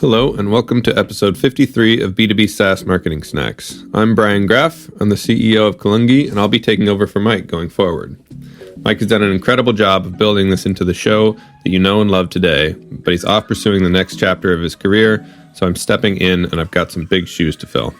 Hello, and welcome to episode 53 of B2B SaaS Marketing Snacks. I'm Brian Graff. I'm the CEO of Kalungi, and I'll be taking over for Mike going forward. Mike has done an incredible job of building this into the show that you know and love today, but he's off pursuing the next chapter of his career, so I'm stepping in and I've got some big shoes to fill.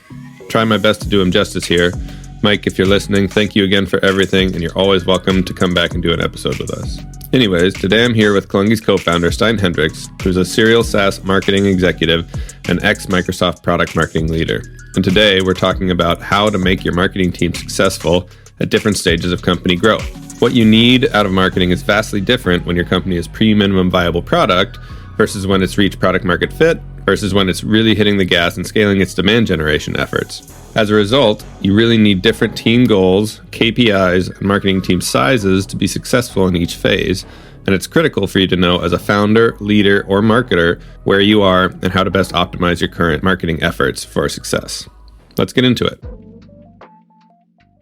Try my best to do him justice here. Mike, if you're listening, thank you again for everything, and you're always welcome to come back and do an episode with us. Anyways, today I'm here with Kalungi's co-founder, Stein Hendricks, who's a serial SaaS marketing executive and ex-Microsoft product marketing leader. And today we're talking about how to make your marketing team successful at different stages of company growth. What you need out of marketing is vastly different when your company is pre-minimum viable product versus when it's reached product market fit versus when it's really hitting the gas and scaling its demand generation efforts. As a result, you really need different team goals, KPIs, and marketing team sizes to be successful in each phase, and it's critical for you to know as a founder, leader, or marketer where you are and how to best optimize your current marketing efforts for success. Let's get into it.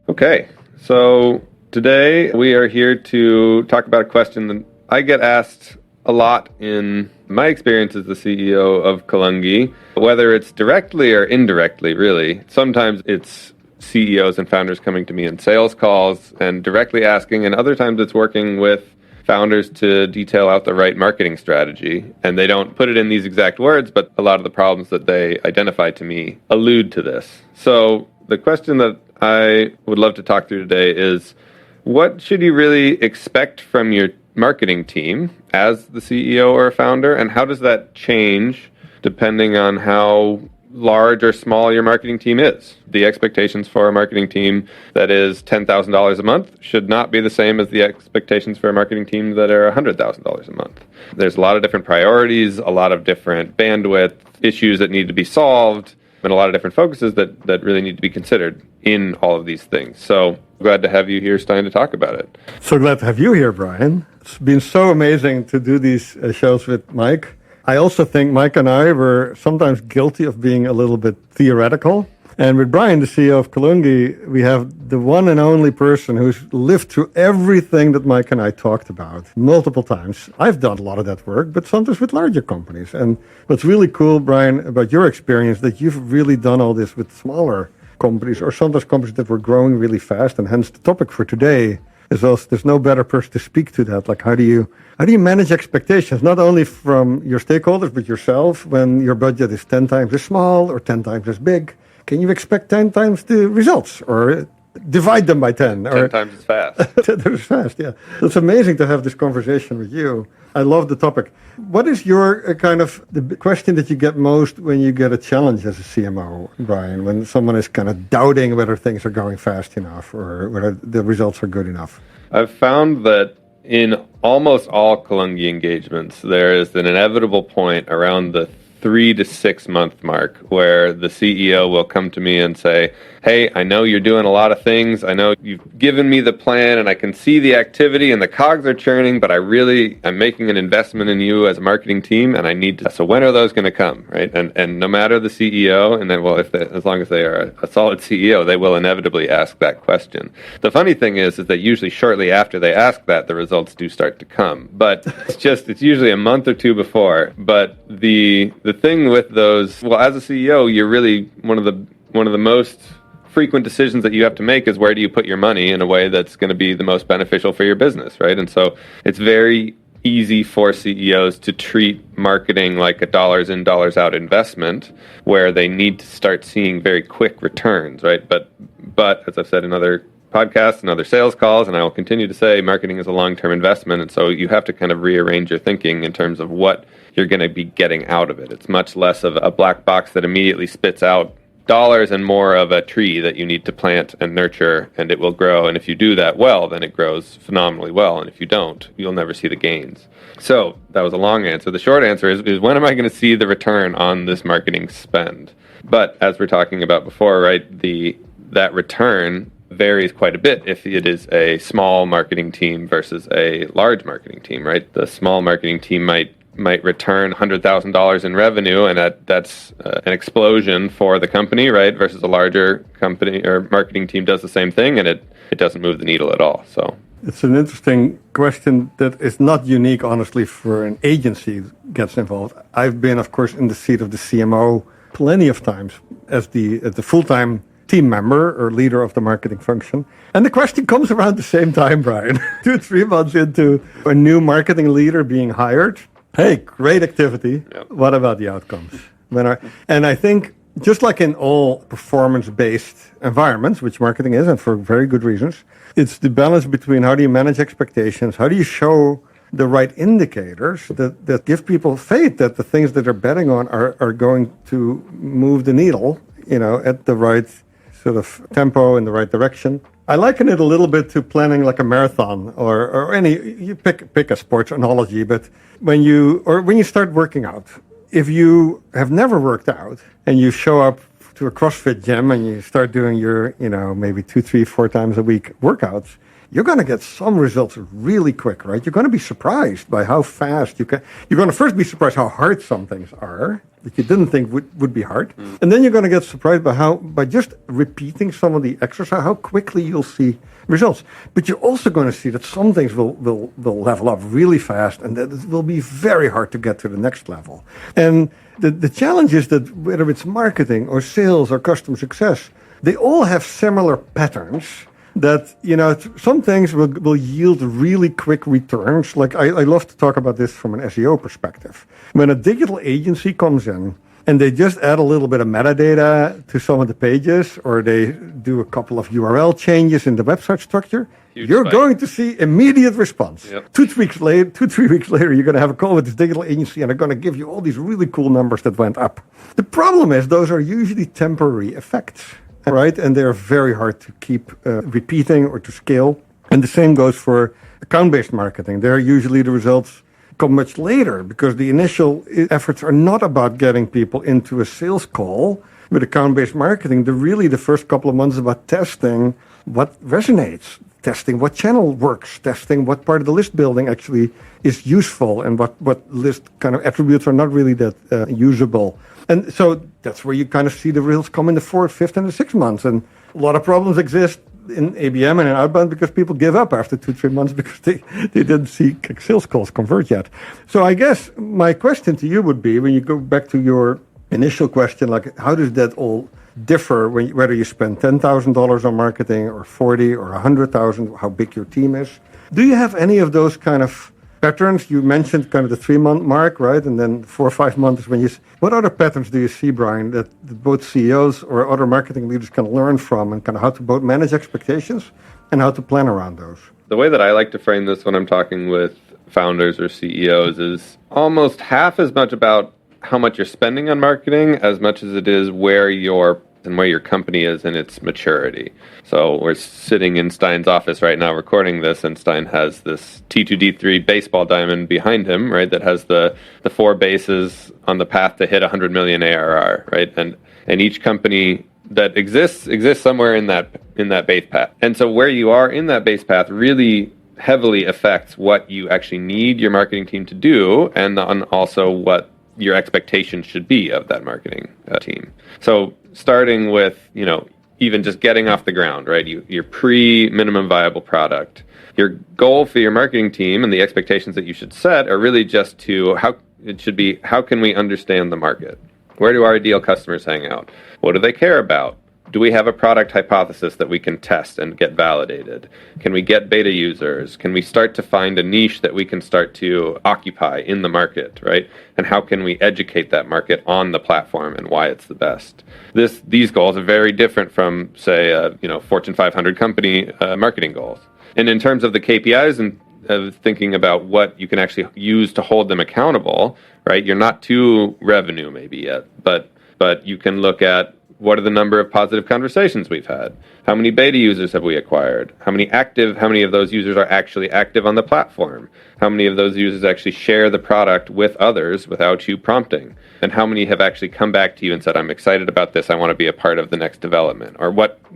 Okay, so today we are here to talk about a question that I get asked a lot in my experience as the CEO of Kalungi, whether it's directly or indirectly, really. Sometimes it's CEOs and founders coming to me in sales calls and directly asking, and other times it's working with founders to detail out the right marketing strategy. And they don't put it in these exact words, but a lot of the problems that they identify to me allude to this. So the question that I would love to talk through today is, what should you really expect from your marketing team as the CEO or a founder, and how does that change depending on how large or small your marketing team is? The expectations for a marketing team that is $10,000 a month should not be the same as the expectations for a marketing team that are $100,000 a month. There's a lot of different priorities, a lot of different bandwidth issues that need to be solved, and a lot of different focuses that really need to be considered in all of these things. So glad to have you here, Stein, to talk about it. So glad to have you here, Brian. It's been so amazing to do these shows with Mike. I also think Mike and I were sometimes guilty of being a little bit theoretical. And with Brian, the CEO of Kalungi, we have the one and only person who's lived through everything that Mike and I talked about multiple times. I've done a lot of that work, but sometimes with larger companies. And what's really cool, Brian, about your experience, that you've really done all this with smaller companies or sometimes companies that were growing really fast. And hence the topic for today is also, there's no better person to speak to that. Like, how do you manage expectations, not only from your stakeholders, but yourself when your budget is 10 times as small or 10 times as big? Can you expect 10 times the results or divide them by 10? 10 times as fast. 10 times as fast, yeah. It's amazing to have this conversation with you. I love the topic. What is your the question that you get most when you get a challenge as a CMO, Brian, when someone is kind of doubting whether things are going fast enough or whether the results are good enough? I've found that in almost all Kalungi engagements, there is an inevitable point around the 3 to 6 month mark where the CEO will come to me and say, hey, I know you're doing a lot of things. I know you've given me the plan and I can see the activity and the cogs are churning, but I'm making an investment in you as a marketing team and I need to, so when are those going to come, right? And no matter the CEO, and then, well, as long as they are a solid CEO, they will inevitably ask that question. The funny thing is that usually shortly after they ask that, the results do start to come, but it's usually a month or two before. But the thing with those, well, as a CEO, you're really one of the most frequent decisions that you have to make is where do you put your money in a way that's going to be the most beneficial for your business, right? And so it's very easy for CEOs to treat marketing like a dollars in, dollars out investment where they need to start seeing very quick returns, right? But as I've said in other podcasts and other sales calls, and I will continue to say, marketing is a long-term investment, and so you have to kind of rearrange your thinking in terms of what you're going to be getting out of it. It's much less of a black box that immediately spits out dollars and more of a tree that you need to plant and nurture, and it will grow. And if you do that well, then it grows phenomenally well. And if you don't, you'll never see the gains. So that was a long answer. The short answer is when am I going to see the return on this marketing spend? But as we're talking about before, right, that return varies quite a bit if it is a small marketing team versus a large marketing team, right? The small marketing team might return $100,000 in revenue, and that's an explosion for the company, right? Versus a larger company or marketing team does the same thing, and it doesn't move the needle at all. So It's an interesting question that is not unique, honestly, for an agency that gets involved. I've been, of course, in the seat of the CMO plenty of times as the full-time team member or leader of the marketing function. And the question comes around the same time, Brian, 2-3 months into a new marketing leader being hired. Hey, great activity. Yep. What about the outcomes? And I think just like in all performance-based environments, which marketing is, and for very good reasons, it's the balance between how do you manage expectations, how do you show the right indicators that give people faith that the things that they're betting on are going to move the needle, at the right sort of tempo in the right direction. I liken it a little bit to planning like a marathon or any, you pick a sports analogy, but when you start working out, if you have never worked out and you show up to a CrossFit gym and you start doing your, maybe 2, 3, 4 times a week workouts, you're going to get some results really quick, right? You're going to be surprised by how fast you can. You're going to first be surprised how hard some things are that you didn't think would be hard. And then you're going to get surprised by just repeating some of the exercise, how quickly you'll see results. But you're also going to see that some things will level up really fast and that it will be very hard to get to the next level. And the challenge is that whether it's marketing or sales or customer success, they all have similar patterns that, some things will yield really quick returns. Like I love to talk about this from an SEO perspective. When a digital agency comes in and they just add a little bit of metadata to some of the pages, or they do a couple of URL changes in the website structure, you're going to see immediate response. Yep. 2-3 weeks later, you're going to have a call with this digital agency and they're going to give you all these really cool numbers that went up. The problem is those are usually temporary effects. Right, and they're very hard to keep repeating or to scale. And the same goes for account-based marketing. There, usually the results come much later because the initial efforts are not about getting people into a sales call. With account-based marketing, the first couple of months is about testing what resonates, testing what channel works, testing what part of the list building actually is useful and what list kind of attributes are not really that usable. And so that's where you kind of see the results come in the 4th, 5th, and the 6th months. And a lot of problems exist in ABM and in outbound because people give up after 2-3 months because they didn't see sales calls convert yet. So I guess my question to you would be, when you go back to your initial question, like how does that all differ whether you spend $10,000 on marketing or 40 or 100,000, how big your team is? Do you have any of those kind of patterns? You mentioned kind of the 3-month mark, right? And then 4 or 5 months when what other patterns do you see, Brian, that both CEOs or other marketing leaders can learn from, and kind of how to both manage expectations and how to plan around those? The way that I like to frame this when I'm talking with founders or CEOs is almost half as much about how much you're spending on marketing as much as it is where your company is in its maturity. So we're sitting in Stein's office right now recording this, and Stein has this T2D3 baseball diamond behind him, right, that has the 4 bases on the path to hit 100 million ARR, right? And each company that exists somewhere in that base path. And so where you are in that base path really heavily affects what you actually need your marketing team to do, and on also what your expectations should be of that marketing team. So starting with, even just getting off the ground, right? Your pre-minimum viable product. Your goal for your marketing team and the expectations that you should set are really just how can we understand the market? Where do our ideal customers hang out? What do they care about? Do we have a product hypothesis that we can test and get validated? Can we get beta users? Can we start to find a niche that we can start to occupy in the market, right? And how can we educate that market on the platform and why it's the best? These goals are very different from, say, Fortune 500 company marketing goals. And in terms of the KPIs and thinking about what you can actually use to hold them accountable, right? You're not to revenue maybe yet, but you can look at, what are the number of positive conversations we've had? How many beta users have we acquired? How many of those users are actually active on the platform? How many of those users actually share the product with others without you prompting? And how many have actually come back to you and said, I'm excited about this, I want to be a part of the next development? Or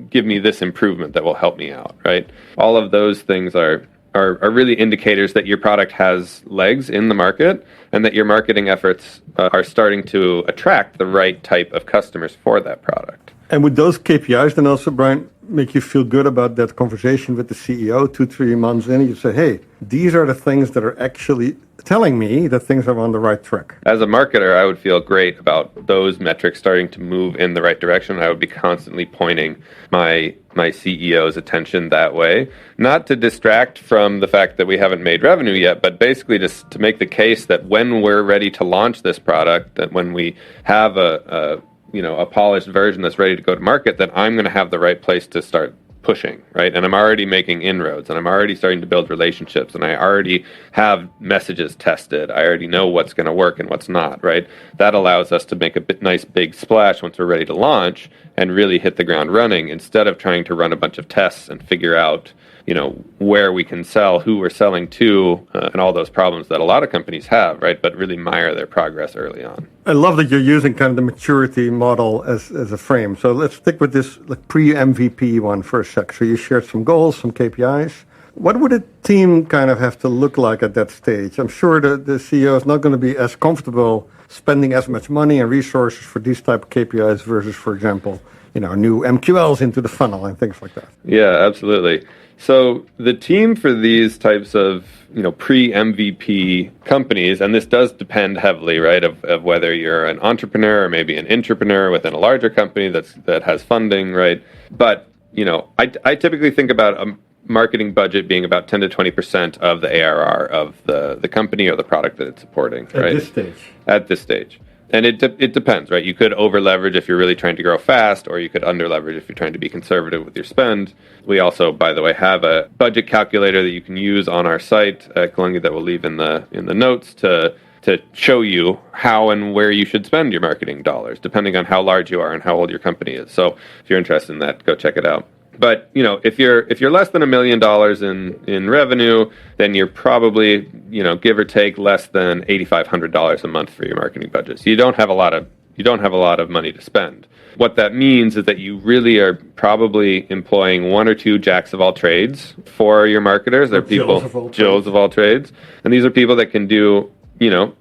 give me this improvement that will help me out, right? All of those things are really indicators that your product has legs in the market and that your marketing efforts are starting to attract the right type of customers for that product. And with those KPIs, then also, Brian, make you feel good about that conversation with the CEO 2-3 months in? You say, hey, these are the things that are actually telling me that things are on the right track. As a marketer, I would feel great about those metrics starting to move in the right direction. I would be constantly pointing my CEO's attention that way, not to distract from the fact that we haven't made revenue yet, but basically just to make the case that when we're ready to launch this product, that when we have a polished version that's ready to go to market, that I'm going to have the right place to start pushing, right? And I'm already making inroads, and I'm already starting to build relationships, and I already have messages tested. I already know what's going to work and what's not, right? That allows us to make a nice big splash once we're ready to launch and really hit the ground running, instead of trying to run a bunch of tests and figure out, where we can sell, who we're selling to, and all those problems that a lot of companies have, right? But really mire their progress early on. I love that you're using kind of the maturity model as a frame. So let's stick with this pre-MVP one for a sec. So you shared some goals, some KPIs. What would a team kind of have to look like at that stage? I'm sure the CEO is not going to be as comfortable spending as much money and resources for these type of KPIs versus, for example, new MQLs into the funnel and things like that. Yeah, absolutely. So the team for these types of pre-MVP companies, and this does depend heavily, right, of whether you're an entrepreneur or maybe an intrapreneur within a larger company that has funding, right? But I typically think about a marketing budget being about 10 to 20% of the ARR of the company or the product that it's supporting, right? At this stage. And it depends, right? You could over leverage if you're really trying to grow fast, or you could under leverage if you're trying to be conservative with your spend. We also, by the way, have a budget calculator that you can use on our site at Columbia that we'll leave in the notes to show you how and where you should spend your marketing dollars, depending on how large you are and how old your company is. So if you're interested in that, go check it out. But if you're less than $1 million in revenue, then you're probably give or take less than $8,500 a month for your marketing budget. So you don't have a lot of money to spend. What that means is that you really are probably employing one or two jacks of all trades for your marketers. They're people Joes of all trades, and these are people that can do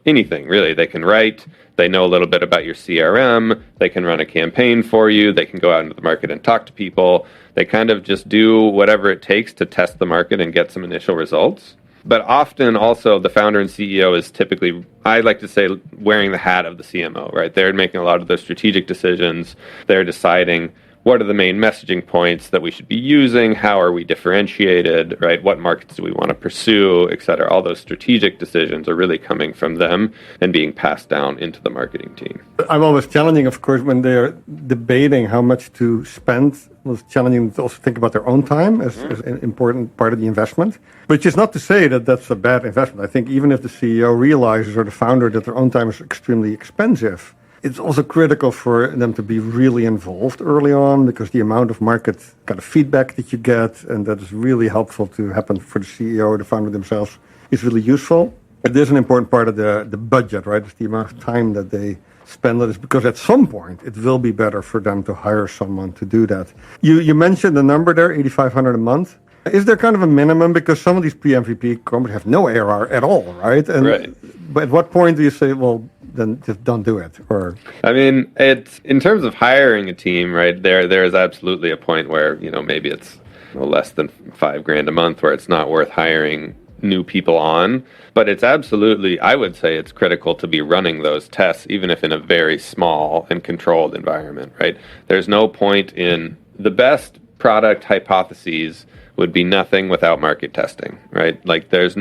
anything really. They can write. They know a little bit about your CRM. They can run a campaign for you. They can go out into the market and talk to people. They kind of just do whatever it takes to test the market and get some initial results. But often also the founder and CEO is typically, I like to say, wearing the hat of the CMO, right? They're making a lot of those strategic decisions. They're deciding what are the main messaging points that we should be using? How are we differentiated, right? What markets do we want to pursue, et cetera? All those strategic decisions are really coming from them and being passed down into the marketing team. I'm always challenging, of course, when they're debating how much to spend. It's challenging to also think about their own time as an important part of the investment. Which is not to say that that's a bad investment. I think even if the CEO realizes, or the founder, that their own time is extremely expensive, it's also critical for them to be really involved early on, because the amount of market kind of feedback that you get, and that is really helpful to happen for the CEO or the founder themselves, is really useful. It is an important part of the budget, right? It's the amount of time that they spend on this, because at some point it will be better for them to hire someone to do that. You mentioned the number there, $8,500 a month. Is there kind of a minimum? Because some of these pre-MVP companies have no ARR at all, right? Right. But at what point do you say, well, then just don't do it? Or I mean, it's in terms of hiring a team, right? There is absolutely a point where maybe it's less than $5,000 a month, where it's not worth hiring new people on. But it's absolutely, I would say, it's critical to be running those tests, even if in a very small and controlled environment, right? There's no point in the best product hypotheses would be nothing without market testing, right? Like there's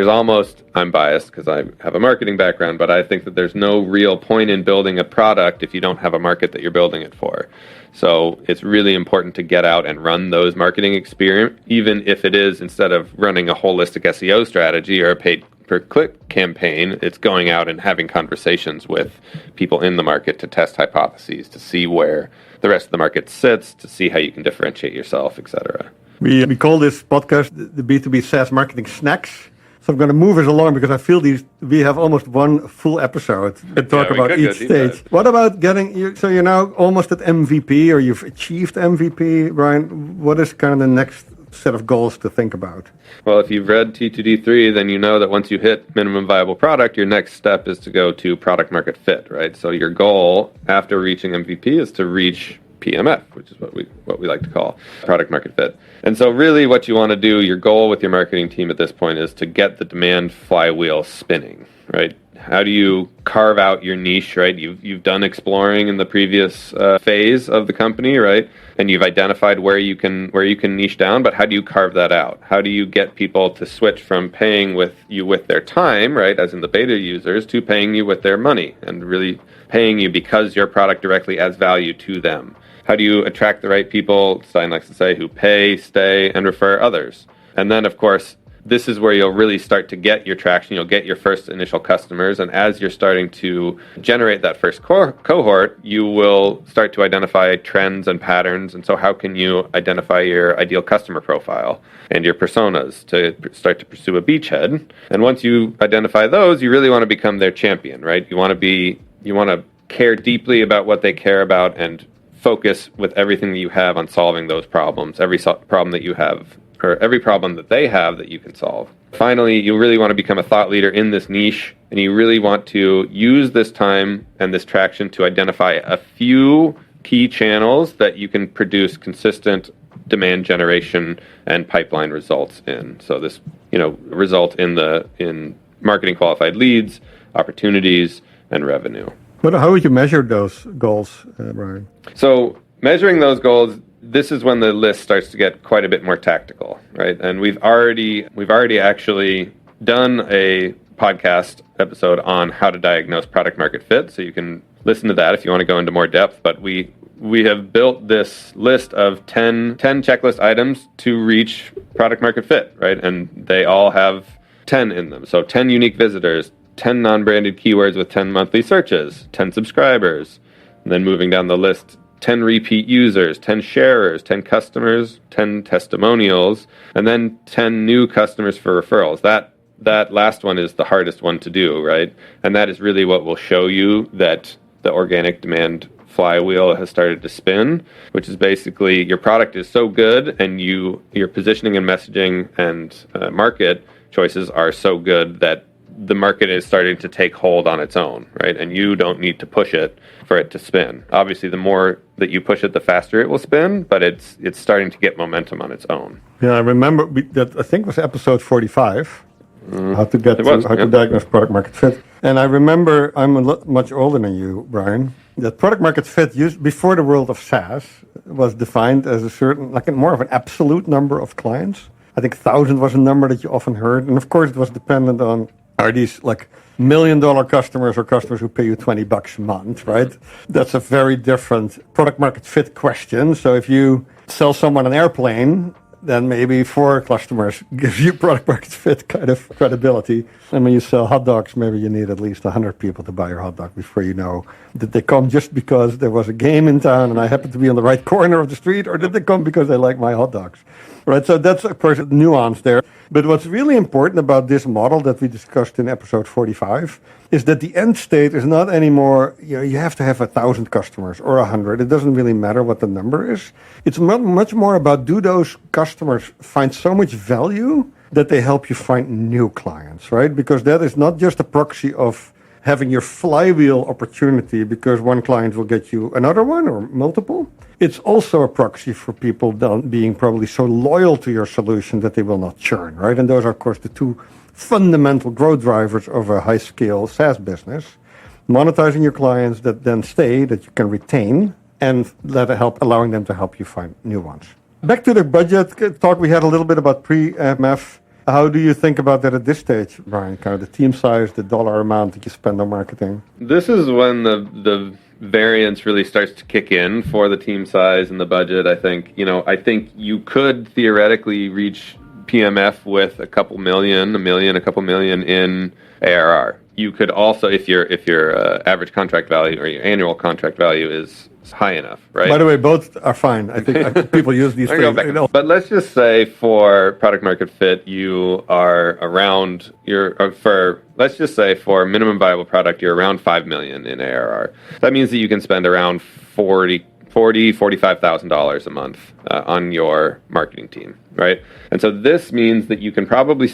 almost, I'm biased because I have a marketing background, but I think that there's no real point in building a product if you don't have a market that you're building it for. So it's really important to get out and run those marketing experiments, even if it is, instead of running a holistic SEO strategy or a paid per click campaign, it's going out and having conversations with people in the market to test hypotheses, to see where the rest of the market sits, to see how you can differentiate yourself, et cetera. We call this podcast the B2B SaaS Marketing Snacks. So I'm going to move us along, because I feel we have almost one full episode to talk about each stage. What about getting you? So you're now almost at MVP, or you've achieved MVP, Brian. What is kind of the next set of goals to think about? Well, if you've read T2D3, then you know that once you hit minimum viable product, your next step is to go to product market fit, right? So your goal after reaching MVP is to reach PMF, which is what we like to call product market fit. And so really what you want to do, your goal with your marketing team at this point is to get the demand flywheel spinning, right? How do you carve out your niche, right? You've done exploring in the previous phase of the company, right? And you've identified where you can niche down, but how do you carve that out? How do you get people to switch from paying with their time, right, as in the beta users, to paying you with their money and really paying you because your product directly adds value to them? How do you attract the right people, Stein likes to say, who pay, stay, and refer others? And then, of course, this is where you'll really start to get your traction. You'll get your first initial customers. And as you're starting to generate that first cohort, you will start to identify trends and patterns. And so how can you identify your ideal customer profile and your personas to start to pursue a beachhead? And once you identify those, you really want to become their champion, right? You want to care deeply about what they care about and focus with everything that you have on solving those problems, every problem that you have, or every problem that they have that you can solve. Finally, you really want to become a thought leader in this niche, and you really want to use this time and this traction to identify a few key channels that you can produce consistent demand generation and pipeline results in. So this, result in marketing qualified leads, opportunities, and revenue. But how would you measure those goals, Brian? So measuring those goals, this is when the list starts to get quite a bit more tactical, right? And we've already actually done a podcast episode on how to diagnose product market fit, so you can listen to that if you want to go into more depth. But we have built this list of 10 checklist items to reach product market fit, right? And they all have 10 in them. So 10 unique visitors, 10 non-branded keywords with 10 monthly searches, 10 subscribers, and then moving down the list, 10 repeat users, 10 sharers, 10 customers, 10 testimonials, and then 10 new customers for referrals. That last one is the hardest one to do, right? And that is really what will show you that the organic demand flywheel has started to spin, which is basically your product is so good and your positioning and messaging and market choices are so good that the market is starting to take hold on its own, right? And you don't need to push it for it to spin. Obviously, the more that you push it, the faster it will spin, but it's starting to get momentum on its own. Yeah, I remember that, I think it was episode 45, how to diagnose product market fit. And I remember, I'm much older than you, Brian, that product market fit before the world of SaaS was defined as a certain, more of an absolute number of clients. I think 1,000 was a number that you often heard. And of course, it was dependent on, are these $1 million customers or customers who pay you $20 a month, right? That's a very different product market fit question. So if you sell someone an airplane, then maybe 4 customers gives you product market fit kind of credibility. And when you sell hot dogs, maybe you need at least 100 people to buy your hot dog before you know that they come just because there was a game in town and I happen to be on the right corner of the street, or did they come because they like my hot dogs, right? So that's, of course, a nuance there. But what's really important about this model that we discussed in episode 45 is that the end state is not anymore, you have to have 1,000 customers or 100. It doesn't really matter what the number is. It's much more about, do those customers find so much value that they help you find new clients, right? Because that is not just a proxy of having your flywheel opportunity because one client will get you another one or multiple. It's also a proxy for people being probably so loyal to your solution that they will not churn, right? And those are, of course, the two fundamental growth drivers of a high-scale SaaS business. Monetizing your clients that then stay, that you can retain, and allowing them to help you find new ones. Back to the budget talk, we had a little bit about pre-MF. How do you think about that at this stage, Brian? Kind of the team size, the dollar amount that you spend on marketing? This is when the variance really starts to kick in for the team size and the budget. I think you could theoretically reach PMF with a couple million in ARR. You could also, if your average contract value or your annual contract value is high enough, right? By the way, both are fine. I think people use these things. But let's just say for product market fit, you are around let's just say for minimum viable product, you're around 5 million in ARR. That means that you can spend around $45,000 a month on your marketing team, right? And so this means that you can probably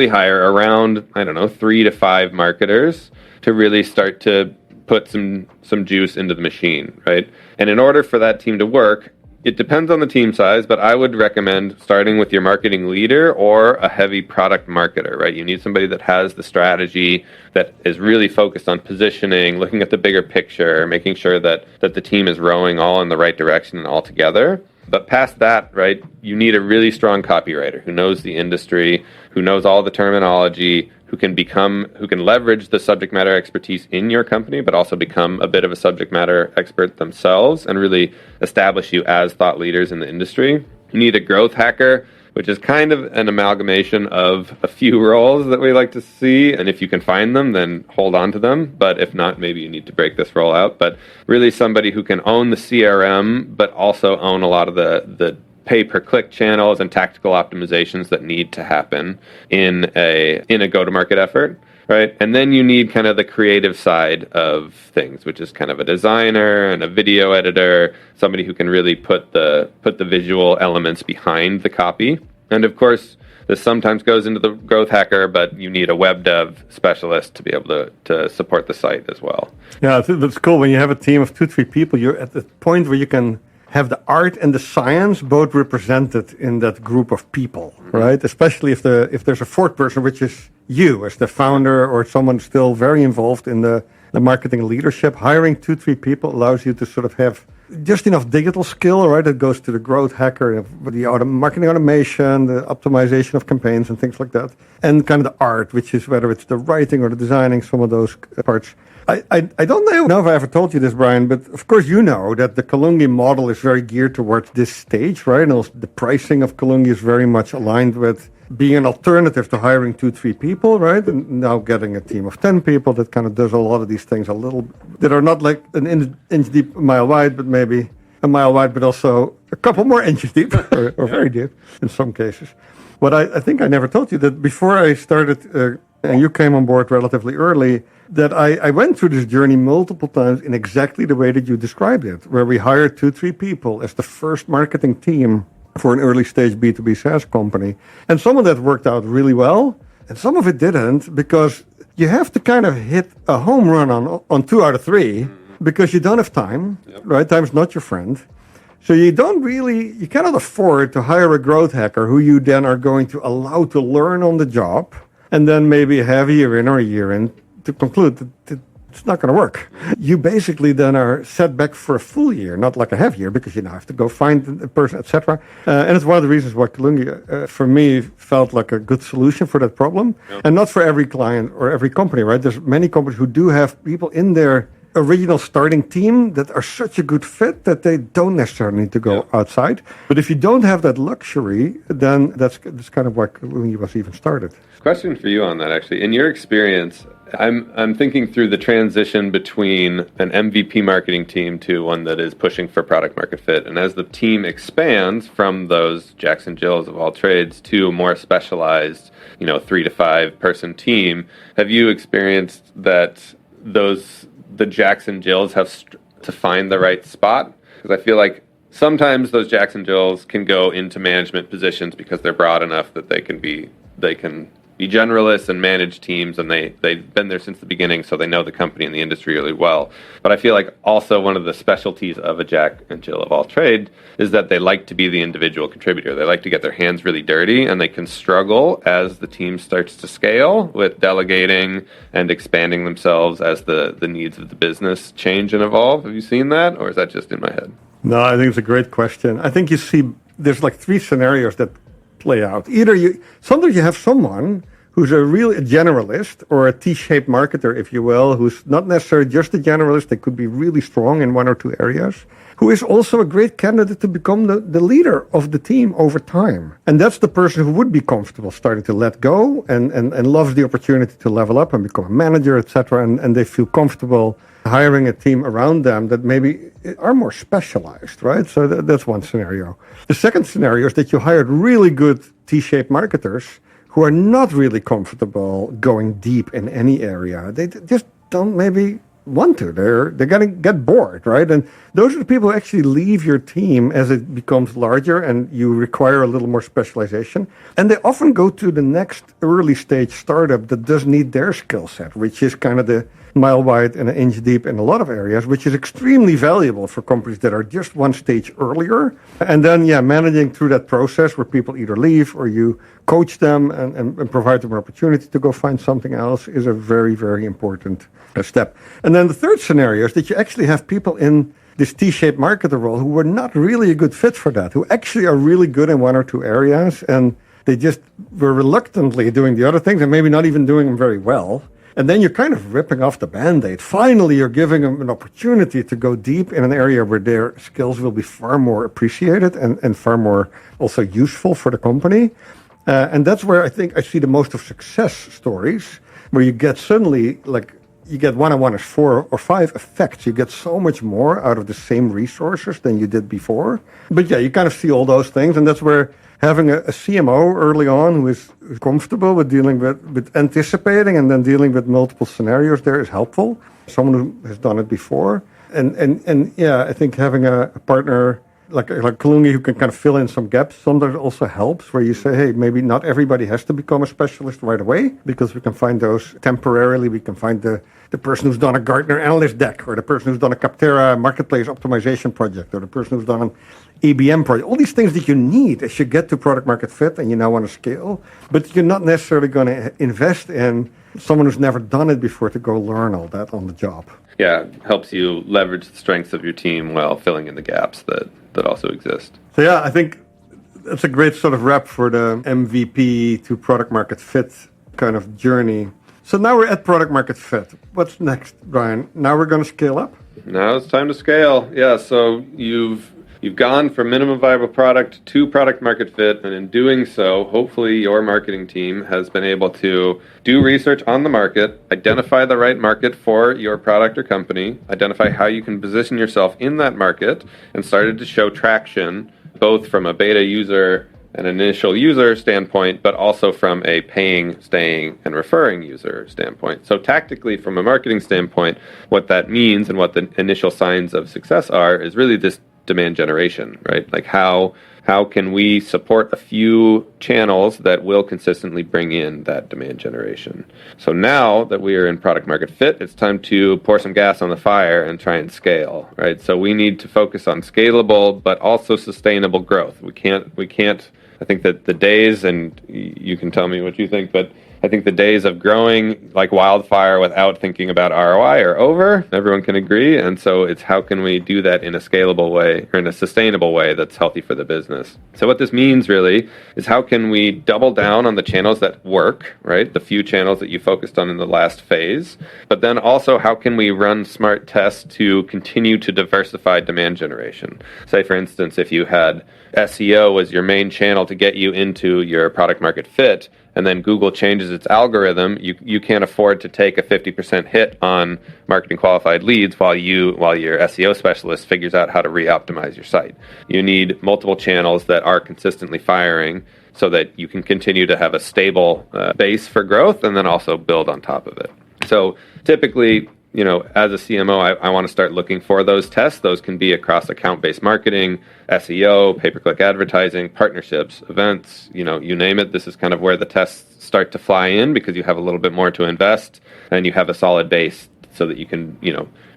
hire around, 3 to 5 marketers to really start to put some juice into the machine, right? And in order for that team to work, it depends on the team size, but I would recommend starting with your marketing leader or a heavy product marketer, right? You need somebody that has the strategy, that is really focused on positioning, looking at the bigger picture, making sure that the team is rowing all in the right direction and all together. But past that, right, you need a really strong copywriter who knows the industry, who knows all the terminology, who can leverage the subject matter expertise in your company, but also become a bit of a subject matter expert themselves and really establish you as thought leaders in the industry. You need a growth hacker, which is kind of an amalgamation of a few roles that we like to see. And if you can find them, then hold on to them. But if not, maybe you need to break this role out. But really somebody who can own the CRM, but also own a lot of the pay-per-click channels and tactical optimizations that need to happen in a go-to-market effort, right? And then you need kind of the creative side of things, which is kind of a designer and a video editor, somebody who can really put the visual elements behind the copy. And of course, this sometimes goes into the growth hacker, but you need a web dev specialist to be able to support the site as well. Yeah, that's cool. When you have a team of 2-3 people, you're at the point where you can have the art and the science both represented in that group of people, right? Especially if there's a fourth person, which is you as the founder or someone still very involved in the marketing leadership. Hiring 2-3 people allows you to sort of have just enough digital skill, right? That goes to the growth hacker, the marketing automation, the optimization of campaigns and things like that. And kind of the art, which is whether it's the writing or the designing, some of those parts. I don't know if I ever told you this, Brian, but of course you know that the Kalungi model is very geared towards this stage, right? And also the pricing of Kalungi is very much aligned with being an alternative to hiring 2-3 people, right? And now getting a team of 10 people that kind of does a lot of these things that are not like an inch deep, a mile wide, but maybe a mile wide, but also a couple more inches deep or very deep in some cases. What I think I never told you that before I started, and you came on board relatively early, that I went through this journey multiple times in exactly the way that you described it, where we hired 2-3 people as the first marketing team for an early stage B2B SaaS company. And some of that worked out really well, and some of it didn't, because you have to kind of hit a home run on 2 out of 3 because you don't have time, right? Time's not your friend. So you cannot afford to hire a growth hacker who you then are going to allow to learn on the job and then maybe a half a year in or a year in to conclude that it's not going to work. You basically then are set back for a full year, not like a half year, because you now have to go find a person, etc. And it's one of the reasons why Kalungi, for me, felt like a good solution for that problem. Yep. And not for every client or every company, right? There's many companies who do have people in their original starting team that are such a good fit that they don't necessarily need to go outside. But if you don't have that luxury, then that's kind of why Kalungi was even started. Question for you on that, actually. In your experience, I'm thinking through the transition between an MVP marketing team to one that is pushing for product market fit. And as the team expands from those Jacks and Jills of all trades to a more specialized, 3 to 5 person team, have you experienced that the Jacks and Jills have to find the right spot? Because I feel like sometimes those Jacks and Jills can go into management positions because they're broad enough that they can be generalists and manage teams, and they've been there since the beginning, so they know the company and the industry really well. But I feel like also one of the specialties of a Jack and Jill of all trade is that they like to be the individual contributor. They like to get their hands really dirty, and they can struggle as the team starts to scale with delegating and expanding themselves as the needs of the business change and evolve. Have you seen that, or is that just in my head? No, I think it's a great question. I think you see there's like 3 scenarios that play out. Sometimes you have someone who's a generalist or a T-shaped marketer, if you will, who's not necessarily just a generalist. They could be really strong in 1 or 2 areas, who is also a great candidate to become the leader of the team over time. And that's the person who would be comfortable starting to let go and loves the opportunity to level up and become a manager, etc. And they feel comfortable hiring a team around them that maybe are more specialized, right? So that's one scenario. The second scenario is that you hired really good T-shaped marketers who are not really comfortable going deep in any area. They just don't maybe want to. They're going to get bored, right? And those are the people who actually leave your team as it becomes larger and you require a little more specialization. And they often go to the next early stage startup that does need their skill set, which is kind of the mile wide and an inch deep in a lot of areas, which is extremely valuable for companies that are just one stage earlier. And then, managing through that process where people either leave or you coach them and provide them an opportunity to go find something else is a very, very important step. And then the third scenario is that you actually have people in this T-shaped marketer role who were not really a good fit for that, who actually are really good in one or two areas, and they just were reluctantly doing the other things and maybe not even doing them very well. And then you're kind of ripping off the Band-Aid. Finally, you're giving them an opportunity to go deep in an area where their skills will be far more appreciated and far more also useful for the company. And that's where I think I see the most of success stories, where you get suddenly, like, you get one-on-one as 4 or 5 effects. You get so much more out of the same resources than you did before. But you kind of see all those things, and that's where having a CMO early on who is comfortable with dealing with anticipating and then dealing with multiple scenarios there is helpful. Someone who has done it before. And I think having a partner like Kalungi who can kind of fill in some gaps sometimes also helps, where you say, hey, maybe not everybody has to become a specialist right away, because we can find those temporarily. We can find the person who's done a Gartner analyst deck, or the person who's done a Capterra marketplace optimization project, or the person who's done an EBM project. All these things that you need as you get to product market fit and you now want to scale, but you're not necessarily going to invest in someone who's never done it before to go learn all that on the job. Yeah, helps you leverage the strengths of your team while filling in the gaps that also exist. So I think that's a great sort of wrap for the MVP to product market fit kind of journey. So now we're at product market fit. What's next, Brian? Now we're going to scale up? Now it's time to scale. Yeah, so you've gone from minimum viable product to product market fit, and in doing so, hopefully your marketing team has been able to do research on the market, identify the right market for your product or company, identify how you can position yourself in that market, and started to show traction, both from a beta user an initial user standpoint, but also from a paying, staying, and referring user standpoint. So tactically, from a marketing standpoint, what that means and what the initial signs of success are is really this demand generation, right? Like how can we support a few channels that will consistently bring in that demand generation? So now that we are in product market fit, it's time to pour some gas on the fire and try and scale, right? So we need to focus on scalable but also sustainable growth. We can't I think that the days, and you can tell me what you think, but I think the days of growing like wildfire without thinking about ROI are over. Everyone can agree. And so it's how can we do that in a scalable way or in a sustainable way that's healthy for the business. So what this means really is how can we double down on the channels that work, right? The few channels that you focused on in the last phase. But then also how can we run smart tests to continue to diversify demand generation? Say, for instance, if you had SEO as your main channel to get you into your product market fit, and then Google changes its algorithm, you can't afford to take a 50% hit on marketing qualified leads while your SEO specialist figures out how to re-optimize your site. You need multiple channels that are consistently firing so that you can continue to have a stable base for growth and then also build on top of it. So typically, as a CMO, I want to start looking for those tests. Those can be across account-based marketing, SEO, pay-per-click advertising, partnerships, events, you name it. This is kind of where the tests start to fly in because you have a little bit more to invest and you have a solid base so that you can,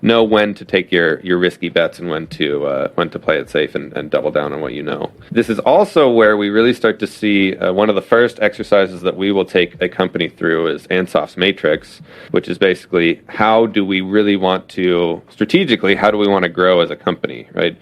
know when to take your risky bets and when to play it safe and double down on what you know. This is also where we really start to see one of the first exercises that we will take a company through is Ansoff's matrix, which is basically how do we really want to, strategically, how do we want to grow as a company, right?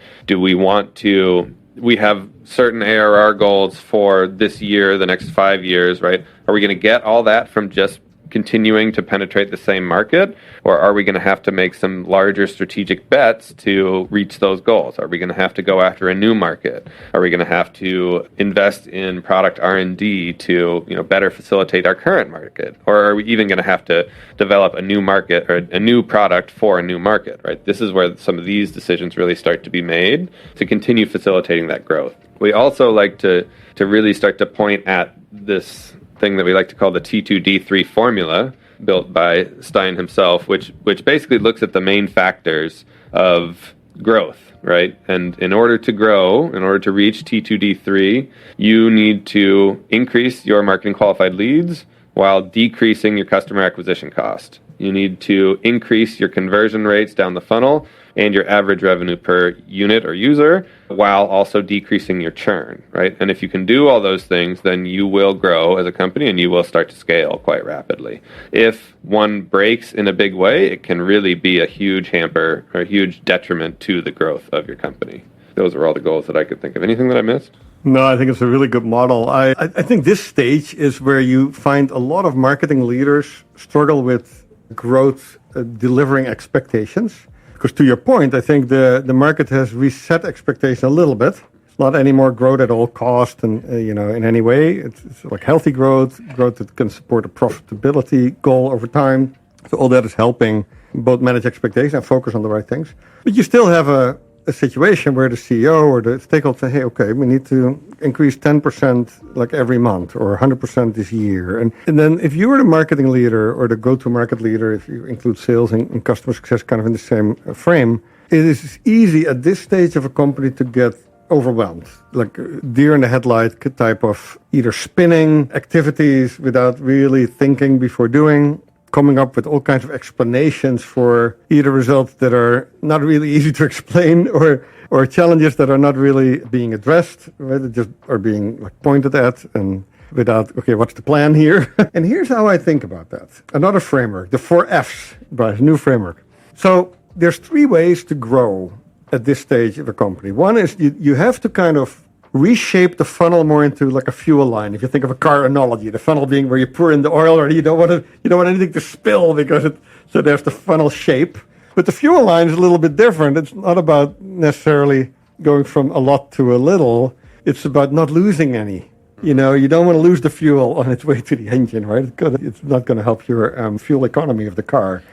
We have certain ARR goals for this year, the next 5 years, right? Are we going to get all that from just continuing to penetrate the same market, or are we going to have to make some larger strategic bets to reach those goals? Are we going to have to go after a new market? Are we going to have to invest in product R&D to better facilitate our current market? Or are we even going to have to develop a new market or a new product for a new market, right? This is where some of these decisions really start to be made to continue facilitating that growth. We also like to really start to point at this thing that we like to call the T2D3 formula, built by Stein himself, which basically looks at the main factors of growth, right? And in order to grow, in order to reach T2D3, you need to increase your marketing qualified leads while decreasing your customer acquisition cost. You need to increase your conversion rates down the funnel and your average revenue per unit or user while also decreasing your churn, right? And if you can do all those things, then you will grow as a company and you will start to scale quite rapidly. If one breaks in a big way, it can really be a huge hamper or a huge detriment to the growth of your company. Those are all the goals that I could think of. Anything that I missed? No, I think it's a really good model. I think this stage is where you find a lot of marketing leaders struggle with growth, delivering expectations. Because to your point, I think the market has reset expectations a little bit. It's not anymore growth at all cost and, in any way. It's like healthy growth that can support a profitability goal over time. So all that is helping both manage expectations and focus on the right things. But you still have a situation where the CEO or the stakeholder say, hey, okay, we need to increase 10% like every month or 100% this year. And then if you were the marketing leader or the go-to-market leader, if you include sales and customer success kind of in the same frame, it is easy at this stage of a company to get overwhelmed, like deer in the headlight type of either spinning activities without really thinking before doing, coming up with all kinds of explanations for either results that are not really easy to explain or challenges that are not really being addressed, right? They just are being like pointed at and without, okay, what's the plan here? And here's how I think about that. Another framework, the 4 Fs, but new framework. So there's 3 ways to grow at this stage of a company. One is you have to kind of reshape the funnel more into like a fuel line. If you think of a car analogy, the funnel being where you pour in the oil, or you don't want anything to spill because so there's the funnel shape. But the fuel line is a little bit different. It's not about necessarily going from a lot to a little. It's about not losing any. You don't want to lose the fuel on its way to the engine, right? It's not going to help your fuel economy of the car.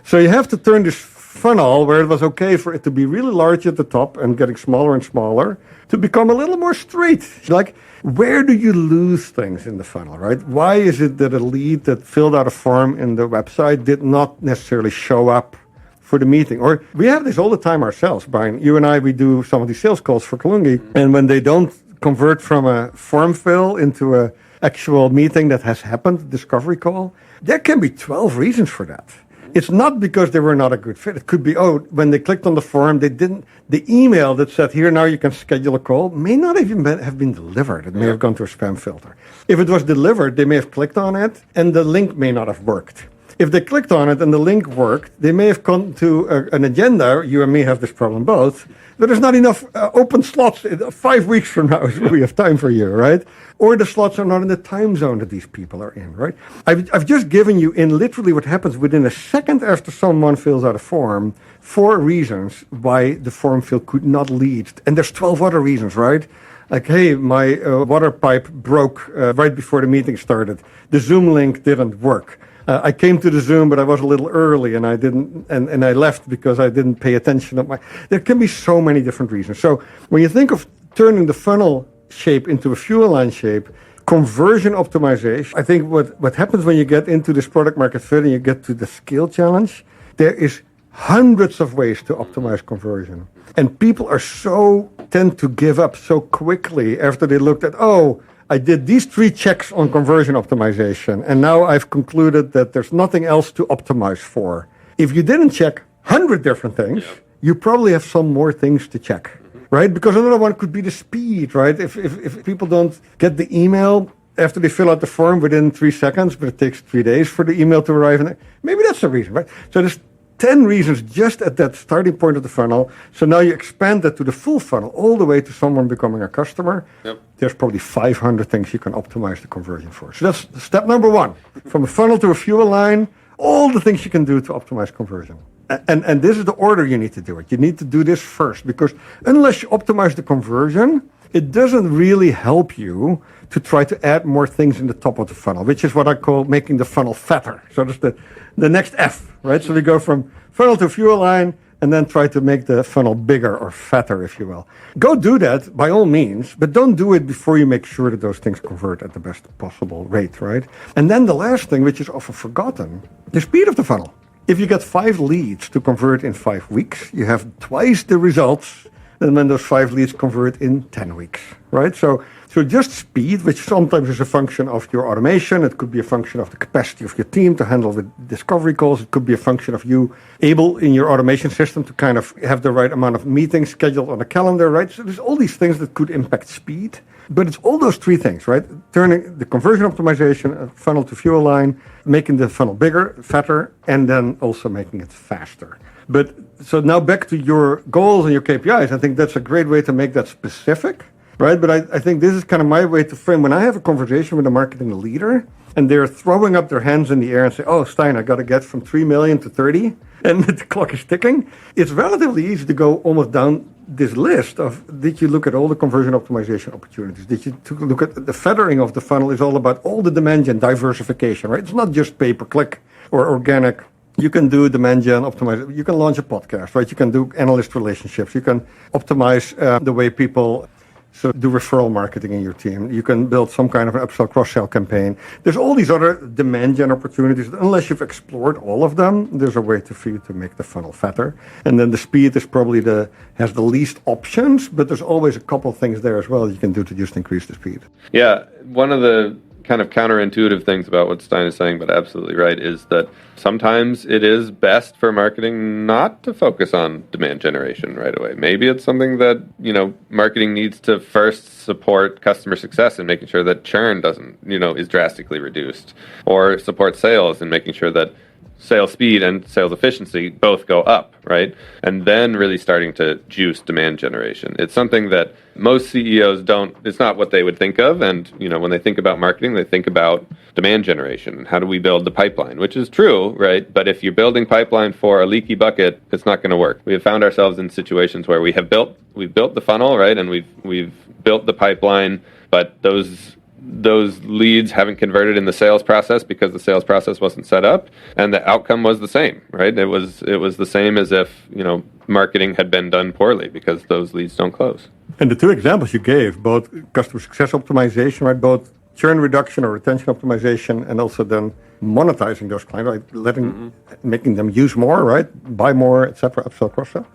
So you have to turn this funnel where it was okay for it to be really large at the top and getting smaller and smaller to become a little more straight. Like, where do you lose things in the funnel, right? Why is it that a lead that filled out a form in the website did not necessarily show up for the meeting? Or we have this all the time ourselves, Brian. You and I, we do some of these sales calls for Kalungi, and when they don't convert from a form fill into a actual meeting that has happened, discovery call, there can be 12 reasons for that. It's not because they were not a good fit. It could be, when they clicked on the form, the email that said, here, now you can schedule a call, may not even have been delivered. It may have gone to a spam filter. If it was delivered, they may have clicked on it, and the link may not have worked. If they clicked on it and the link worked, they may have gone to an agenda. You and me have this problem both. But there's not enough open slots. 5 weeks from now is we have time for you, right? Or the slots are not in the time zone that these people are in, right? I've just given you in literally what happens within a second after someone fills out a form, 4 reasons why the form fill could not lead. And there's 12 other reasons, right? Like, hey, my water pipe broke right before the meeting started. The Zoom link didn't work. I came to the Zoom, but I was a little early, and I didn't, and I left because I didn't pay attention. There can be so many different reasons. So when you think of turning the funnel shape into a fuel line shape, conversion optimization, I think what happens when you get into this product market fit and you get to the scale challenge, there is hundreds of ways to optimize conversion. And people tend to give up so quickly after they looked at, I did these 3 checks on conversion optimization, and now I've concluded that there's nothing else to optimize for. If you didn't check 100 different things, you probably have some more things to check, right? Because another one could be the speed, right? If people don't get the email after they fill out the form within 3 seconds, but it takes 3 days for the email to arrive, maybe that's the reason, right? So there's 10 reasons just at that starting point of the funnel. So now you expand that to the full funnel, all the way to someone becoming a customer. Yep. There's probably 500 things you can optimize the conversion for. So that's step number 1. From a funnel to a fuel line, all the things you can do to optimize conversion. And this is the order you need to do it. You need to do this first, because unless you optimize the conversion, it doesn't really help you to try to add more things in the top of the funnel, which is what I call making the funnel fatter. So that's the next F, right? So we go from funnel to fuel line and then try to make the funnel bigger or fatter, if you will. Go do that by all means, but don't do it before you make sure that those things convert at the best possible rate, right? And then the last thing, which is often forgotten, the speed of the funnel. If you get 5 leads to convert in 5 weeks, you have twice the results than when those 5 leads convert in 10 weeks, right? So just speed, which sometimes is a function of your automation. It could be a function of the capacity of your team to handle the discovery calls. It could be a function of you able in your automation system to kind of have the right amount of meetings scheduled on the calendar, right? So there's all these things that could impact speed. But it's all those 3 things, right? Turning the conversion optimization, funnel to fuel line, making the funnel bigger, fatter, and then also making it faster. But so now back to your goals and your KPIs, I think that's a great way to make that specific, right? But I think this is kind of my way to frame when I have a conversation with a marketing leader and they're throwing up their hands in the air and say, oh, Stein, I got to get from 3 million to 30 and the clock is ticking. It's relatively easy to go almost down this list of, did you look at all the conversion optimization opportunities? Did you look at the feathering of the funnel is all about all the demand gen diversification, right? It's not just pay-per-click or organic. You can do demand gen optimize. You can launch a podcast, right? You can do analyst relationships. You can optimize the way people do referral marketing in your team. You can build some kind of an upsell cross-sell campaign. There's all these other demand gen opportunities. Unless you've explored all of them, there's a way for you to make the funnel fatter. And then the speed is probably has the least options, but there's always a couple of things there as well you can do to just increase the speed. Yeah, one of the kind of counterintuitive things about what Stein is saying, but absolutely right, is that sometimes it is best for marketing not to focus on demand generation right away. Maybe it's something that, marketing needs to first support customer success and making sure that churn doesn't, is drastically reduced, or support sales and making sure that sales speed and sales efficiency both go up, right? And then really starting to juice demand generation. It's something that most CEOs it's not what they would think of. And, when they think about marketing, they think about demand generation. How do we build the pipeline? Which is true, right? But if you're building pipeline for a leaky bucket, it's not going to work. We have found ourselves in situations where we've built the funnel, right? And we've built the pipeline, but those leads haven't converted in the sales process because the sales process wasn't set up, and the outcome was the same, right? It was the same as if, marketing had been done poorly because those leads don't close. And the 2 examples you gave, both customer success optimization, right? Both churn reduction or retention optimization, and also then monetizing those clients, right? Making them use more, right? Buy more, etc., upsell, cross-sell.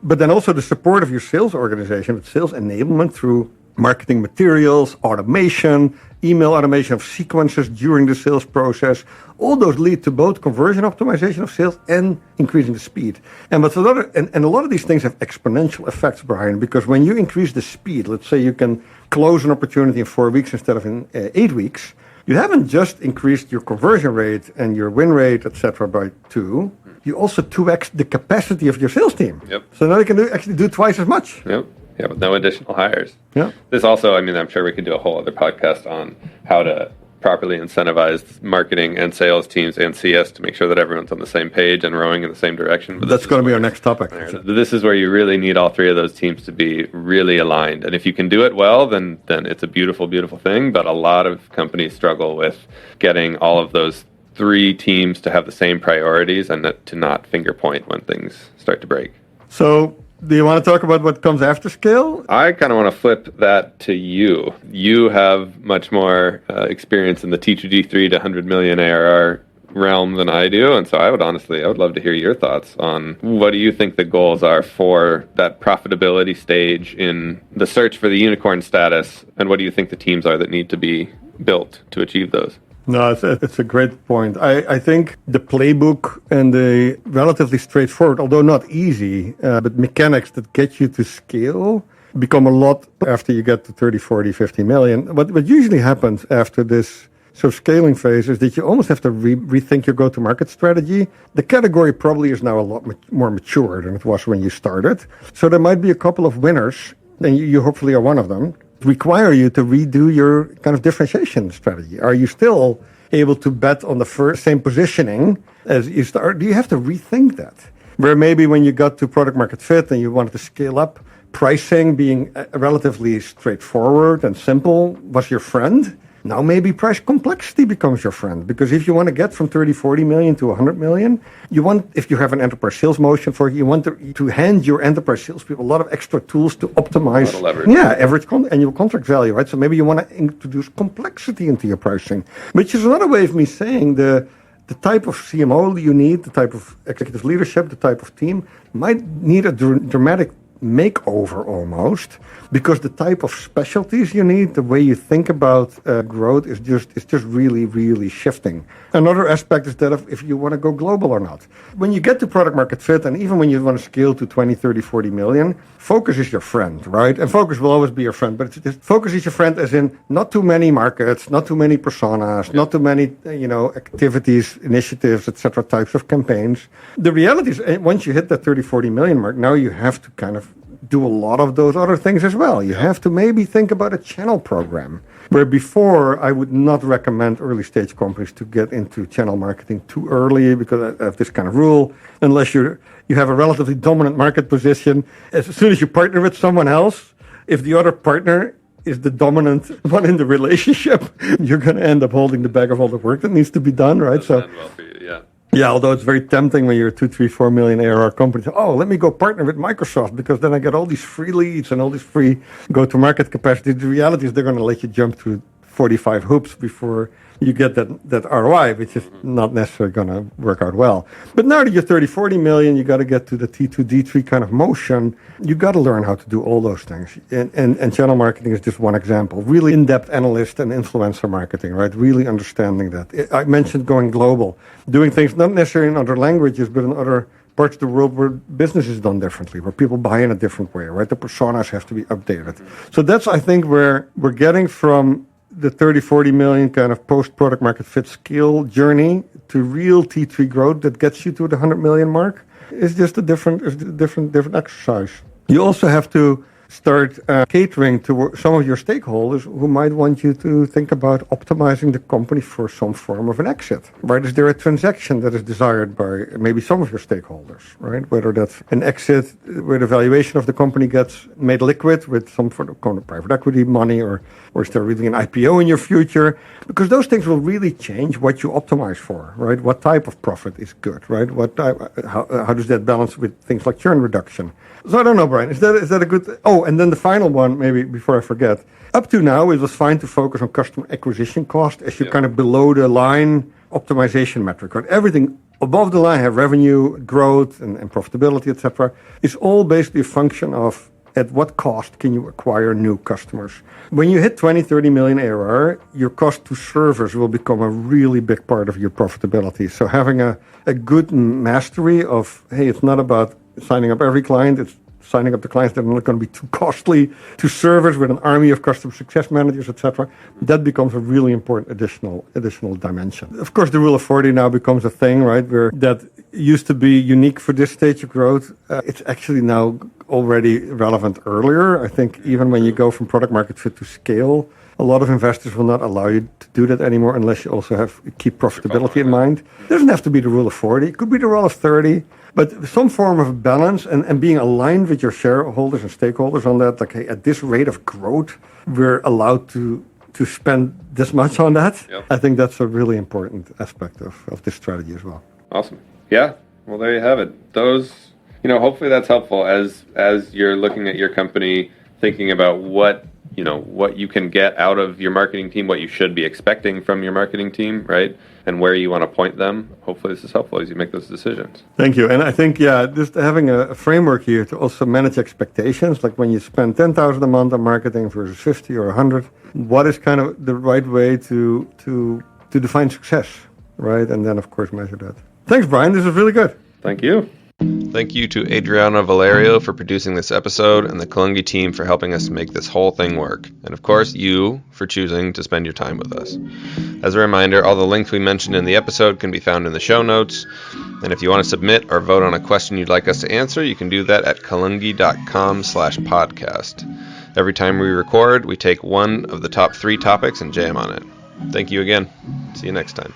But then also the support of your sales organization with sales enablement through marketing materials, automation, email automation of sequences during the sales process. All those lead to both conversion optimization of sales and increasing the speed. And a lot of these things have exponential effects, Brian, because when you increase the speed, let's say you can close an opportunity in 4 weeks instead of in 8 weeks, you haven't just increased your conversion rate and your win rate, etc., by 2. You also 2x the capacity of your sales team. Yep. So now you can actually do twice as much. Yep. Yeah, with no additional hires. Yeah. This also, I'm sure we could do a whole other podcast on how to properly incentivize marketing and sales teams and CS to make sure that everyone's on the same page and rowing in the same direction. But that's going to be our next topic. This is where you really need all 3 of those teams to be really aligned. And if you can do it well, then it's a beautiful, beautiful thing. But a lot of companies struggle with getting all of those 3 teams to have the same priorities and to not finger point when things start to break. So, do you want to talk about what comes after scale? I kind of want to flip that to you. You have much more experience in the T2D3 to 100 million ARR realm than I do. And so I would love to hear your thoughts on what do you think the goals are for that profitability stage in the search for the unicorn status? And what do you think the teams are that need to be built to achieve those? No, it's a great point. I think the playbook and the relatively straightforward, although not easy, but mechanics that get you to scale become a lot after you get to 30, 40, 50 million. What usually happens after this sort of scaling phase is that you almost have to rethink your go-to-market strategy. The category probably is now a lot more mature than it was when you started. So there might be a couple of winners, and you hopefully are one of them, require you to redo your kind of differentiation strategy. Are you still able to bet on the same positioning as you start? Do you have to rethink that? Where maybe when you got to product market fit and you wanted to scale up, pricing being relatively straightforward and simple was your friend. Now maybe price complexity becomes your friend, because if you want to get from 30, 40 million to 100 million, if you have an enterprise sales motion you want to hand your enterprise salespeople a lot of extra tools to optimize average annual contract value, right? So maybe you want to introduce complexity into your pricing, which is another way of me saying the type of CMO you need, the type of executive leadership, the type of team might need a dramatic makeover almost, because the type of specialties you need, the way you think about growth is just really, really shifting. Another aspect is that if you want to go global or not. When you get to product market fit, and even when you want to scale to 20, 30, 40 million, focus is your friend, right? And focus will always be your friend, but focus is your friend as in not too many markets, not too many personas, not too many, activities, initiatives, etc., types of campaigns. The reality is, once you hit that 30, 40 million mark, now you have to kind of do a lot of those other things as well. You have to maybe think about a channel program, where before I would not recommend early stage companies to get into channel marketing too early, because I have this kind of rule, unless you have a relatively dominant market position. As soon as you partner with someone else, if the other partner is the dominant one in the relationship, you're going to end up holding the bag of all the work that needs to be done, right? Doesn't end well for you, yeah. Yeah, although it's very tempting when you're a 2, 3, 4 million ARR company. Oh, let me go partner with Microsoft because then I get all these free leads and all this free go-to-market capacity. The reality is they're going to let you jump through 45 hoops before you get that ROI, which is not necessarily going to work out well. But now that you're 30, 40 million, you got to get to the T2, D3 kind of motion. You got to learn how to do all those things. And channel marketing is just one example. Really in-depth analyst and influencer marketing, right? Really understanding that. I mentioned going global, doing things not necessarily in other languages, but in other parts of the world where business is done differently, where people buy in a different way, right? The personas have to be updated. So that's, I think, where we're getting from the 30, 40 million kind of post-product market fit scale journey to real T3 growth that gets you to the 100 million mark is just a different exercise. You also have to start catering to some of your stakeholders who might want you to think about optimizing the company for some form of an exit, right? Is there a transaction that is desired by maybe some of your stakeholders, right? Whether that's an exit where the valuation of the company gets made liquid with some sort of private equity money, or is there really an IPO in your future? Because those things will really change what you optimize for, right? What type of profit is good, right? How does that balance with things like churn reduction? So I don't know, Brian, is that a good... Oh, and then the final one, maybe before I forget. Up to now, it was fine to focus on customer acquisition cost as your kind of below the line optimization metric, right? Everything above the line have revenue, growth, and profitability, etc. It's all basically a function of at what cost can you acquire new customers. When you hit 20, 30 million ARR, your cost to servers will become a really big part of your profitability. So having a good mastery of, hey, it's not about signing up every client, it's signing up the clients that are not going to be too costly to servers with an army of customer success managers, etc. That becomes a really important additional dimension. Of course, the rule of 40 now becomes a thing, right? Where that used to be unique for this stage of growth. It's actually now already relevant earlier. I think even when you go from product market fit to scale, a lot of investors will not allow you to do that anymore unless you also keep profitability in mind. It doesn't have to be the rule of 40. It could be the rule of 30. But some form of balance and being aligned with your shareholders and stakeholders on that, like, hey, at this rate of growth, we're allowed to spend this much on that. Yep. I think that's a really important aspect of this strategy as well. Awesome. Yeah. Well, there you have it. Those, hopefully that's helpful as you're looking at your company, thinking about what you can get out of your marketing team, what you should be expecting from your marketing team, right? And where you want to point them. Hopefully this is helpful as you make those decisions. Thank you. And I think, just having a framework here to also manage expectations, like when you spend 10,000 a month on marketing versus 50 or 100, what is kind of the right way to define success, right? And then, of course, measure that. Thanks, Brian. This is really good. Thank you. Thank you to Adriana Valerio for producing this episode and the Kalungi team for helping us make this whole thing work. And of course, you for choosing to spend your time with us. As a reminder, all the links we mentioned in the episode can be found in the show notes. And if you want to submit or vote on a question you'd like us to answer, you can do that at kalungi.com/podcast. Every time we record, we take one of the top 3 topics and jam on it. Thank you again. See you next time.